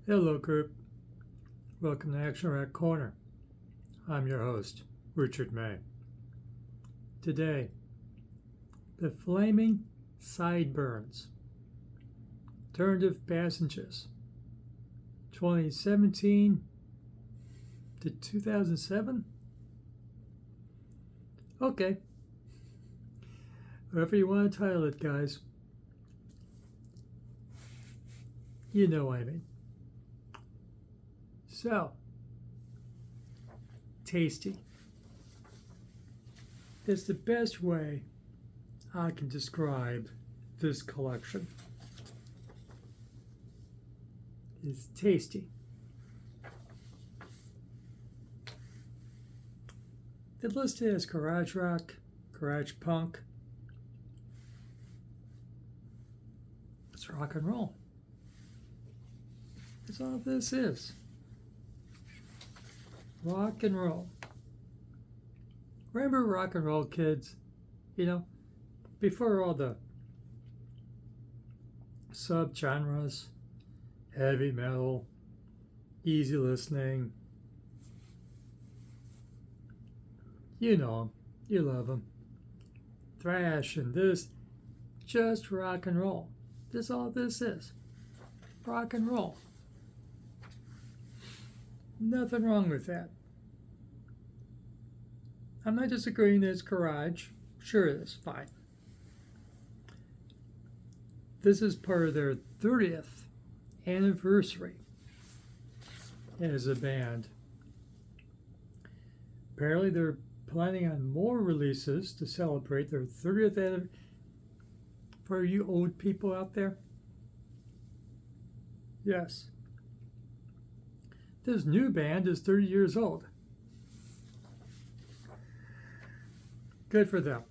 Hello, group. Welcome to Action Rack Corner. I'm your host, Richard May. Today, the flaming Sideburns, alternative passages, 2017 to 2007. Okay, whatever you want to title it, guys. You know what I mean. So, tasty. It's the best way I can describe this collection. It's tasty. It's listed as garage rock, garage punk. It's rock and roll. That's all this is. Rock and roll. Remember rock and roll, kids? You know, before all the subgenres, heavy metal, easy listening. You know them. You love them. Thrash and this. Just rock and roll. That's all this is. Rock and roll. Nothing wrong with that. I'm not disagreeing that it's garage. Sure it is. Fine. This is part of their 30th anniversary as a band. Apparently they're planning on more releases to celebrate their 30th anniversary. For you old people out there, yes. This new band is 30 years old. Good for them.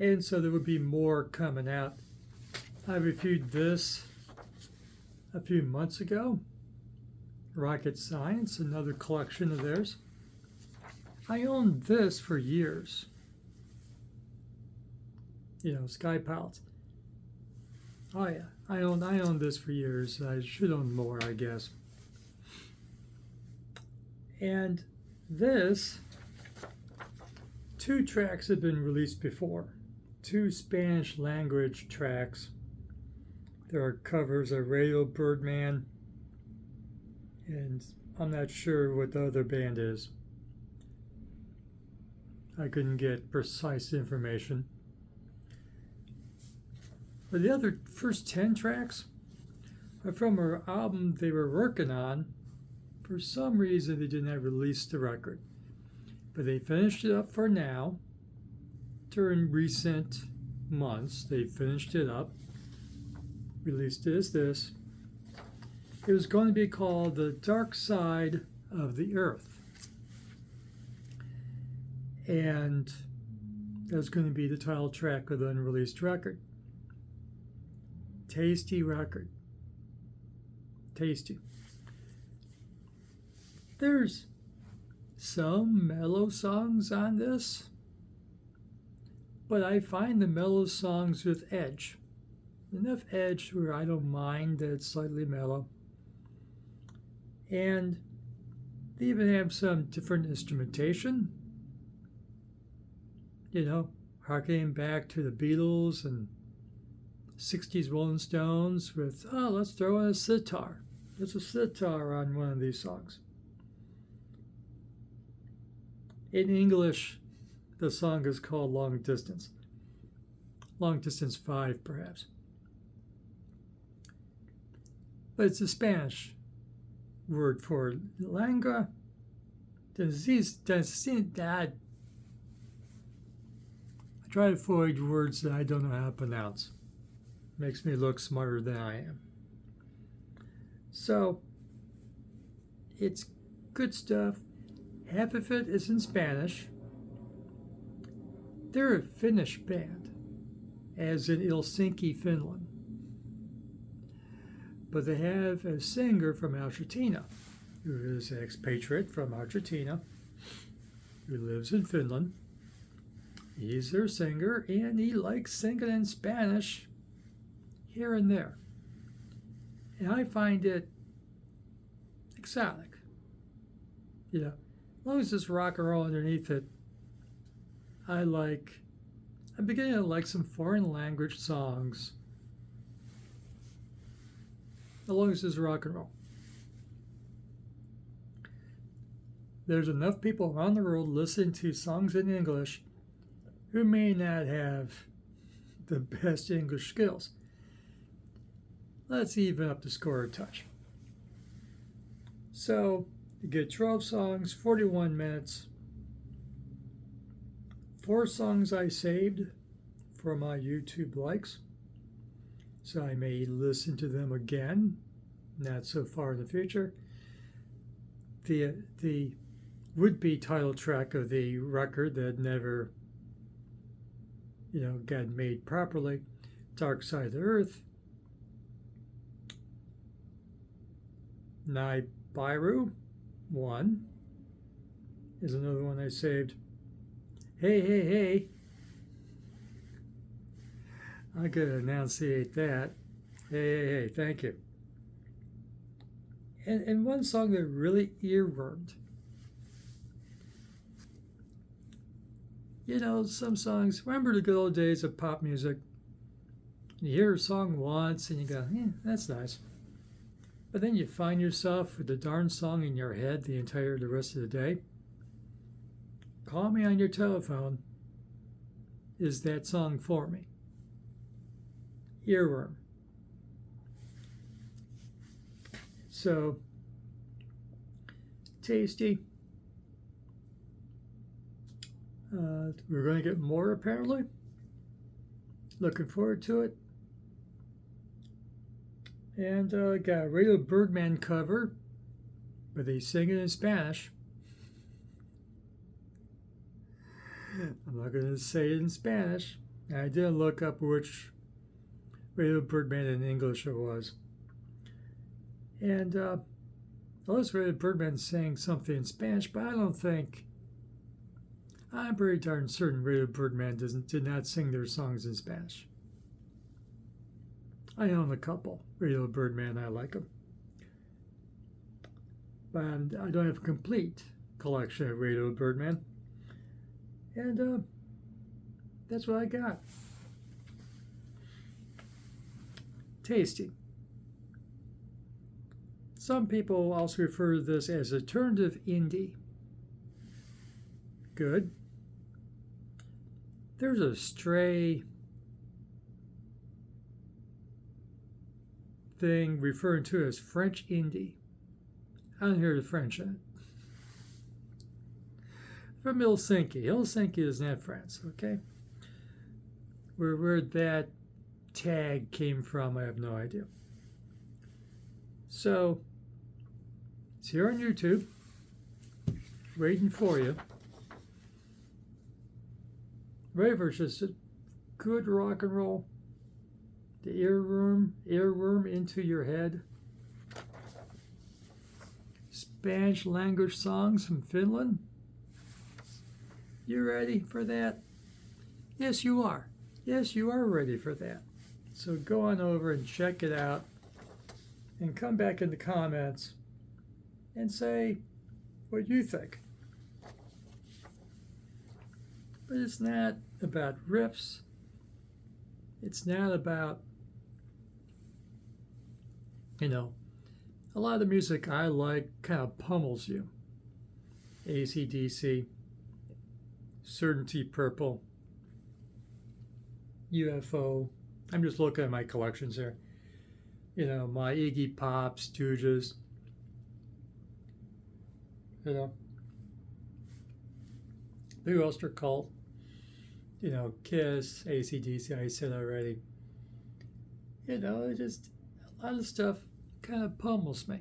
And so there would be more coming out. I reviewed this a few months ago. Rocket Science, another collection of theirs. I owned this for years. You know, Sky Pilots. Oh yeah, I owned this for years. I should own more, I guess. And this, 2 tracks have been released before. 2 Spanish language tracks. There are covers of Radio Birdman, and I'm not sure what the other band is. I couldn't get precise information. But the other first 10 tracks are from an album they were working on. For some reason, they did not release the record. But they finished it up for now. During recent months, they finished it up. Released it as this. It was going to be called The Dark Side of the Earth. And that's going to be the title track of the unreleased record. Tasty record. Tasty. There's some mellow songs on this, but I find the mellow songs with edge. Enough edge where I don't mind that it's slightly mellow. And they even have some different instrumentation. You know, harkening back to the Beatles and 60s Rolling Stones with, let's throw in a sitar. There's a sitar on one of these songs. In English, the song is called Long Distance. Long Distance 5, perhaps. But it's a Spanish word for lengua. I try to avoid words that I don't know how to pronounce. Makes me look smarter than I am. So, it's good stuff. Half of it is in Spanish. They're a Finnish band, as in Helsinki, Finland. But they have a singer from Argentina, who is an expatriate from Argentina, who lives in Finland. He's their singer, and he likes singing in Spanish here and there. And I find it exotic. You know, as long as there's rock and roll underneath it, I'm beginning to like some foreign language songs. As long as there's rock and roll. There's enough people around the world listening to songs in English who may not have the best English skills. Let's even up the score a touch. So, you get 12 songs, 41 minutes. 4 songs I saved for my YouTube likes, so I may listen to them again, not so far in the future. The would-be title track of the record that never, got made properly, Dark Side of the Earth. Nibiru 1 is another one I saved. Hey, hey, hey. I could enunciate that. Hey, hey, hey, thank you. And one song that really earwormed. Some songs, remember the good old days of pop music? You hear a song once and you go, that's nice. But then you find yourself with the darn song in your head the rest of the day. Call me on your telephone. Is that song for me? Earworm. So, tasty. We're going to get more apparently. Looking forward to it. And got a Radio Birdman cover, but they sing it in Spanish. I'm not going to say it in Spanish. I didn't look up which Radio Birdman in English it was. And unless Radio Birdman sang something in Spanish, but I'm pretty darn certain Radio Birdman did not sing their songs in Spanish. I own a couple. Radio Birdman, I like them. But I don't have a complete collection of Radio Birdman. And that's what I got. Tasty. Some people also refer to this as alternative indie. Good. There's a stray thing referring to as French indie. I don't hear the French in it. From Helsinki. Helsinki is not France, okay? Where that tag came from, I have no idea. So, it's here on YouTube, waiting for you. Ready for just a good rock and roll. The earworm into your head. Spanish language songs from Finland. You ready for that? Yes, you are. Yes, you are ready for that. So go on over and check it out and come back in the comments and say what you think. But it's not about riffs. It's not about, a lot of the music I like kind of pummels you. AC/DC, Certainty Purple, UFO. I'm just looking at my collections here. My Iggy Pop, Stooges. Blue Oyster Cult. Kiss, AC/DC, I said already. Just a lot of stuff kind of pummels me.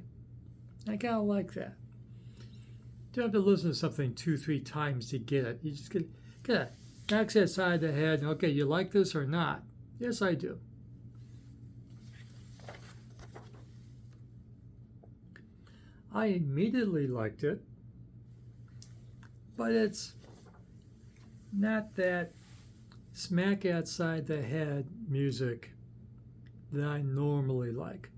I kind of like that. You don't have to listen to something 2-3 times to get it. You just get knocks that side of the head. Okay, you like this or not? Yes, I do. I immediately liked it, but it's not that smack outside the head music that I normally like.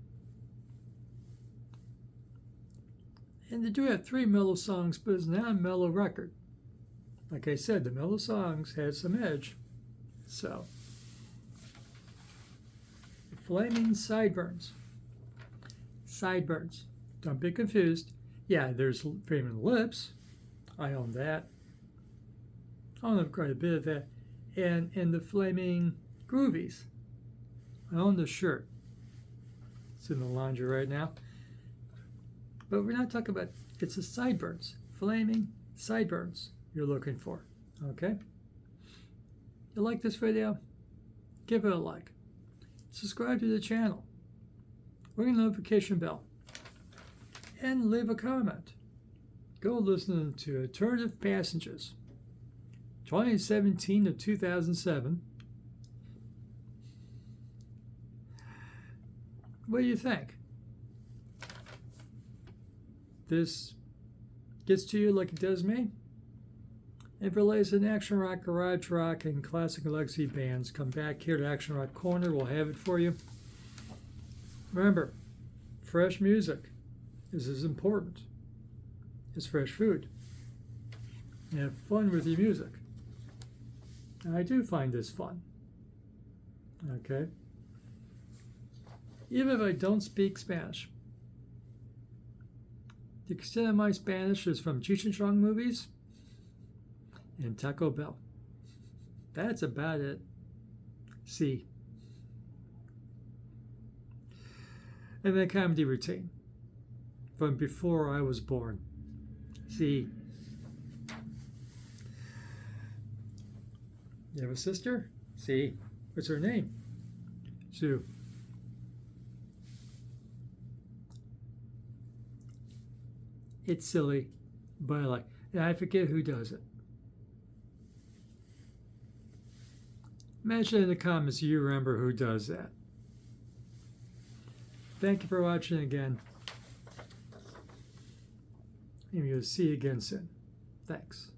And they do have 3 mellow songs, but it's not a mellow record. Like I said, the mellow songs had some edge. So, Flaming Sideburns. Sideburns. Don't be confused. Yeah, there's Flaming Lips. I own that. I own quite a bit of that. And the Flaming Groovies. I own the shirt. It's in the laundry right now. But we're not talking about, it's the Sideburns. Flaming Sideburns you're looking for. Okay? You like this video? Give it a like. Subscribe to the channel. Ring the notification bell. And leave a comment. Go listen to Alternative Passengers. 2017 to 2007. What do you think? This gets to you like it does me? If it lays in action rock, garage rock, and classic legacy bands, come back here to Action Rock Corner. We'll have it for you. Remember, fresh music is as important as fresh food. And have fun with your music. And I do find this fun. Okay? Even if I don't speak Spanish. The extent of my Spanish is from Cheech and Chong movies and Taco Bell. That's about it. See. And then comedy routine from before I was born. See. You have a sister? See. What's her name? Sue. It's silly, but I like. And I forget who does it. Mention in the comments if you remember who does that. Thank you for watching again. And we'll see you again soon. Thanks.